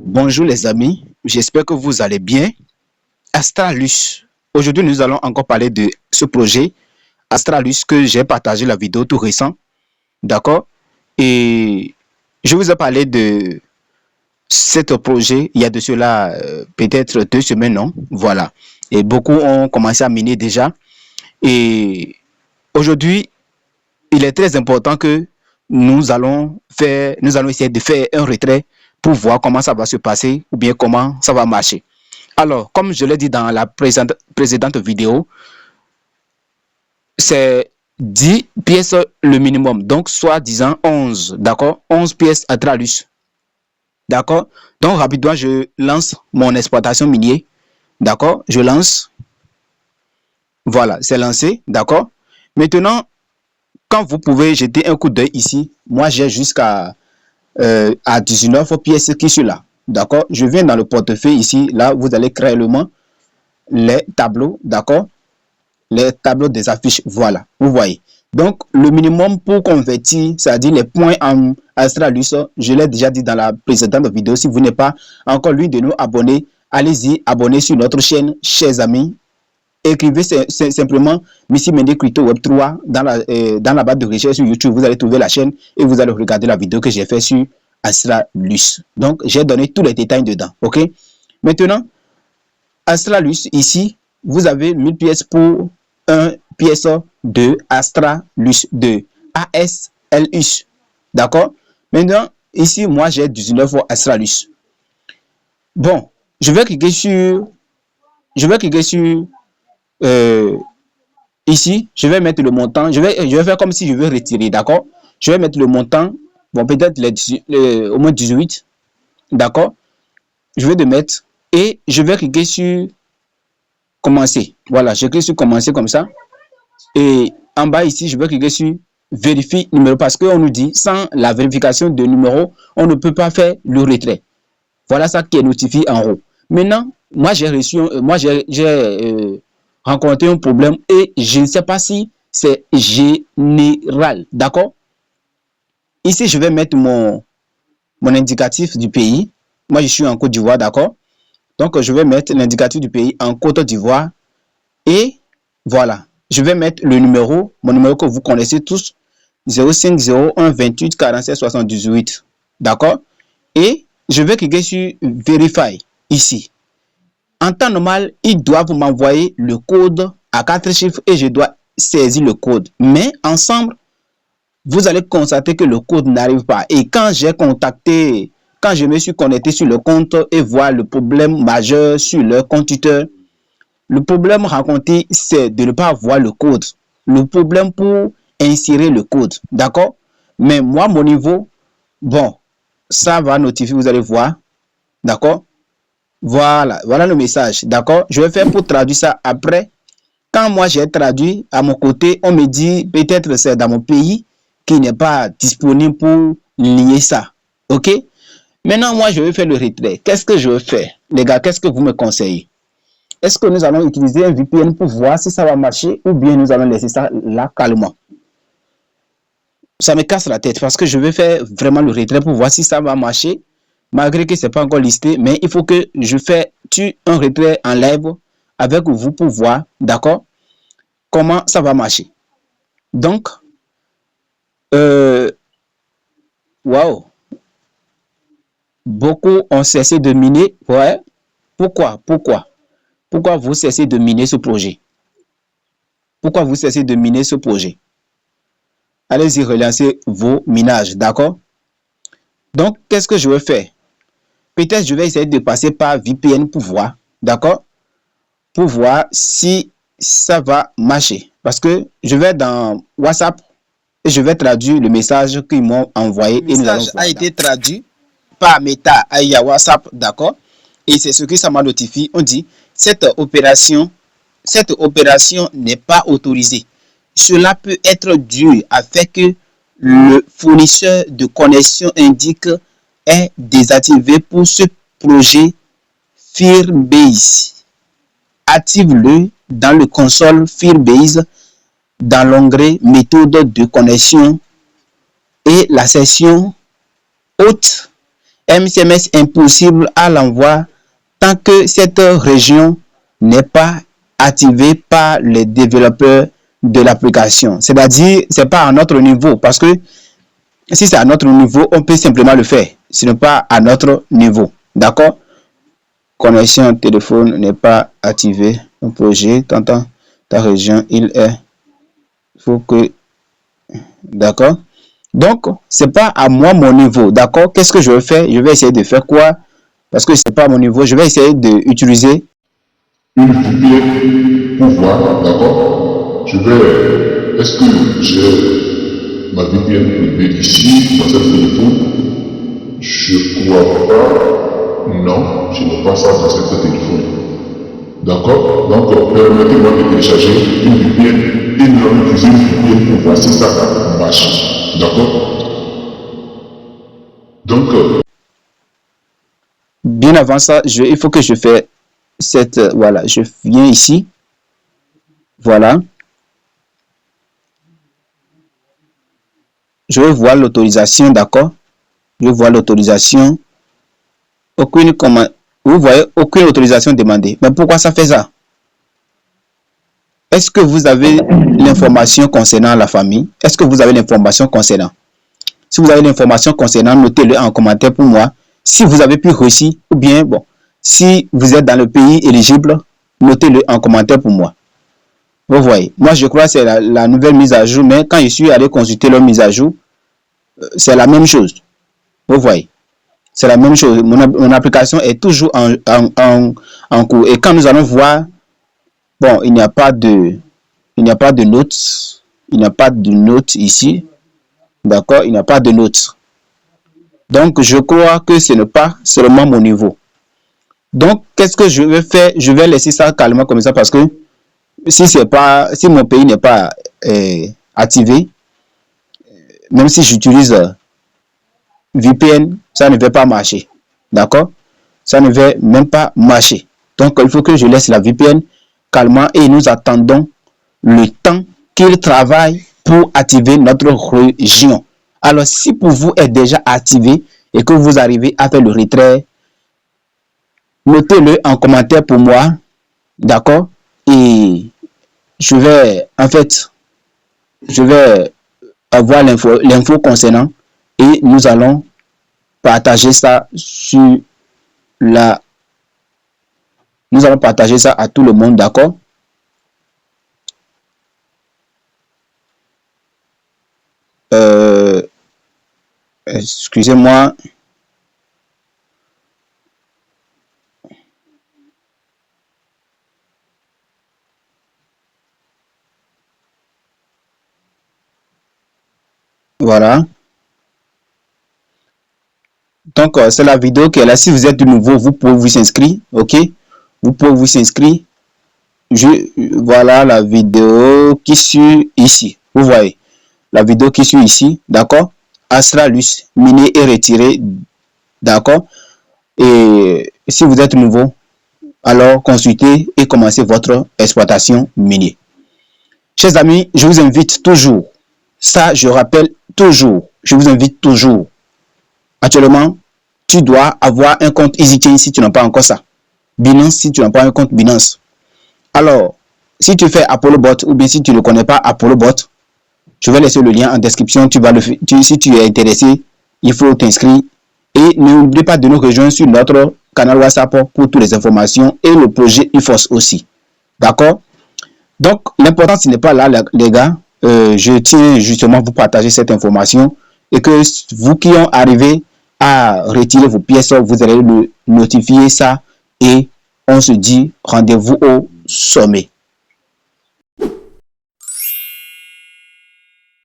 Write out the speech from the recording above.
Bonjour les amis, j'espère que vous allez bien. Astralus. Aujourd'hui, nous allons encore parler de ce projet Astralus que j'ai partagé la vidéo tout récent. D'accord? Et je vous ai parlé de ce projet il y a de cela peut-être 2 semaines, non? Voilà. Et beaucoup ont commencé à miner déjà. Et aujourd'hui, il est très important que nous allons essayer de faire un retrait pour voir comment ça va se passer ou bien comment ça va marcher. Alors, comme je l'ai dit dans la précédente vidéo, c'est 10 pièces le minimum, donc soit disant 11, d'accord? 11 pièces Astralus, d'accord? Donc, rapidement, je lance mon exploitation minière, d'accord? Je lance, voilà, c'est lancé, d'accord? Maintenant, quand vous pouvez jeter un coup d'œil ici, moi j'ai jusqu'à 19 pièces qui sont là, d'accord? Je viens dans le portefeuille ici, là, vous allez créer les tableaux, d'accord? Les tableaux des affiches, voilà, vous voyez. Donc, le minimum pour convertir, c'est-à-dire les points en Astralus, je l'ai déjà dit dans la précédente vidéo. Si vous n'êtes pas encore l'une de nos abonnés, allez-y, abonnez sur notre chaîne, chers amis. Écrivez simplement Missy Mende Crypto Web 3 dans la barre de recherche sur YouTube. Vous allez trouver la chaîne et vous allez regarder la vidéo que j'ai fait sur Astralus. Donc, j'ai donné tous les détails dedans, ok? Maintenant, Astralus, ici, vous avez 1000 pièces pour 1 pièce de Astralus, de ASLUS. D'accord? Maintenant, ici, moi, j'ai 19 pour Astralus. Bon, je vais cliquer sur ici, je vais mettre le montant. Je vais faire comme si je veux retirer, d'accord? Je vais mettre le montant, bon, peut-être au moins 18, d'accord? Je vais le mettre et je vais cliquer sur commencer. Voilà, je clique sur commencer comme ça. Et en bas ici, je vais cliquer sur vérifier numéro parce qu'on nous dit sans la vérification de numéro, on ne peut pas faire le retrait. Voilà ça qui est notifié en haut. Maintenant, moi j'ai rencontré un problème et je ne sais pas si c'est général. D'accord? Ici, je vais mettre mon indicatif du pays. Moi, je suis en Côte d'Ivoire, d'accord? Donc, je vais mettre l'indicatif du pays en Côte d'Ivoire. Et voilà, je vais mettre le numéro, mon numéro que vous connaissez tous, 0501 28 47 78. D'accord? Et je vais cliquer sur Verify ici. En temps normal, ils doivent m'envoyer le code à 4 chiffres et je dois saisir le code. Mais ensemble, vous allez constater que le code n'arrive pas. Et quand je me suis connecté sur le compte et voir le problème majeur sur le compte Twitter, le problème rencontré, c'est de ne pas avoir le code. Le problème pour insérer le code. D'accord? Mais moi, mon niveau, bon, ça va notifier, vous allez voir. D'accord? Voilà, voilà le message. D'accord? Je vais faire pour traduire ça après. Quand moi j'ai traduit, à mon côté, on me dit peut-être c'est dans mon pays qui n'est pas disponible pour lier ça. OK? Maintenant, moi, je vais faire le retrait. Qu'est-ce que je vais faire? Les gars, qu'est-ce que vous me conseillez? Est-ce que nous allons utiliser un VPN pour voir si ça va marcher ou bien nous allons laisser ça là calmement? Ça me casse la tête parce que je vais faire vraiment le retrait pour voir si ça va marcher. Malgré que ce n'est pas encore listé, mais il faut que je fasse un retrait en live avec vous pour voir, d'accord, comment ça va marcher. Donc, waouh, beaucoup ont cessé de miner. Ouais. Pourquoi vous cessez de miner ce projet? Pourquoi vous cessez de miner ce projet? Allez-y, relancez vos minages, d'accord? Donc, qu'est-ce que je vais faire? Peut-être je vais essayer de passer par VPN pour voir, d'accord? Pour voir si ça va marcher. Parce que je vais dans WhatsApp et je vais traduire le message qu'ils m'ont envoyé. Le message a été traduit par Meta à WhatsApp, d'accord? Et c'est ce que ça m'a notifié. On dit, cette opération n'est pas autorisée. Cela peut être dû à fait que le fournisseur de connexion indique est désactivé pour ce projet Firebase. Active-le dans le console Firebase dans l'onglet méthode de connexion et la section haute MCMS impossible à l'envoi tant que cette région n'est pas activée par les développeurs de l'application. C'est-à-dire, c'est pas à notre niveau, parce que si c'est à notre niveau, on peut simplement le faire. Ce n'est pas à notre niveau. D'accord? Connexion téléphone n'est pas activée. Un projet, t'entends ta région, il faut que... D'accord? Donc, c'est pas à moi mon niveau. D'accord? Qu'est-ce que je vais faire? Je vais essayer de faire quoi? Parce que c'est pas à mon niveau. Je vais essayer d'utiliser une VPN pour voir, d'accord? Est-ce que j'ai ma VPN privée ici, dans ce téléphone? Je crois pas. Non, je n'ai pas ça dans ce téléphone. D'accord? Donc, permettez-moi de télécharger une VPN et nous allons utiliser une VPN pour voir si ça marche. D'accord? Donc, bien avant ça, il faut que je fasse cette... voilà, je viens ici. Voilà. Je vais voir l'autorisation, d'accord? Je vais voir l'autorisation. Vous voyez, aucune autorisation demandée. Mais pourquoi ça fait ça? Est-ce que vous avez l'information concernant la famille? Est-ce que vous avez l'information concernant? Si vous avez l'information concernant, notez-le en commentaire pour moi. Si vous avez pu réussir, ou bien, bon, si vous êtes dans le pays éligible, notez-le en commentaire pour moi. Vous voyez, moi je crois que c'est la nouvelle mise à jour, mais quand je suis allé consulter leur mise à jour, c'est la même chose. Vous voyez, c'est la même chose. Mon application est toujours en cours. Et quand nous allons voir, bon, il n'y a pas de notes. Il n'y a pas de notes ici. D'accord, il n'y a pas de notes. Donc, je crois que ce n'est pas seulement mon niveau. Donc, qu'est-ce que je vais faire? Je vais laisser ça calmement comme ça parce que si mon pays n'est pas activé, même si j'utilise VPN, ça ne va pas marcher. D'accord? Ça ne va même pas marcher. Donc, il faut que je laisse la VPN calmement et nous attendons le temps qu'il travaille pour activer notre région. Alors, si pour vous est déjà activé et que vous arrivez à faire le retrait, notez-le en commentaire pour moi. D'accord? Et je vais avoir l'info concernant et nous allons partager ça nous allons partager ça à tout le monde, d'accord? Excusez-moi. Voilà. Donc, c'est la vidéo qui est là. Si vous êtes de nouveau, vous pouvez vous inscrire. OK? Vous pouvez vous inscrire. Voilà la vidéo qui suit ici. Vous voyez. La vidéo qui suit ici. D'accord? Astralis, miné et retiré. D'accord? Et si vous êtes nouveau, alors consultez et commencez votre exploitation minière. Chers amis, je vous invite toujours. Ça, je rappelle toujours. Je vous invite toujours. Actuellement, tu dois avoir un compte EasyChain si tu n'as pas encore ça. Binance si tu n'as pas un compte Binance. Alors, si tu fais ApolloBot ou bien si tu ne connais pas ApolloBot, je vais laisser le lien en description. Si tu es intéressé, il faut t'inscrire. Et n'oublie pas de nous rejoindre sur notre canal WhatsApp pour toutes les informations et le projet EFOS aussi. D'accord? Donc, l'important, ce n'est pas là, les gars. Je tiens justement à vous partager cette information et que vous qui ont arrivé à retirer vos pièces, vous allez le notifier ça et on se dit rendez-vous au sommet.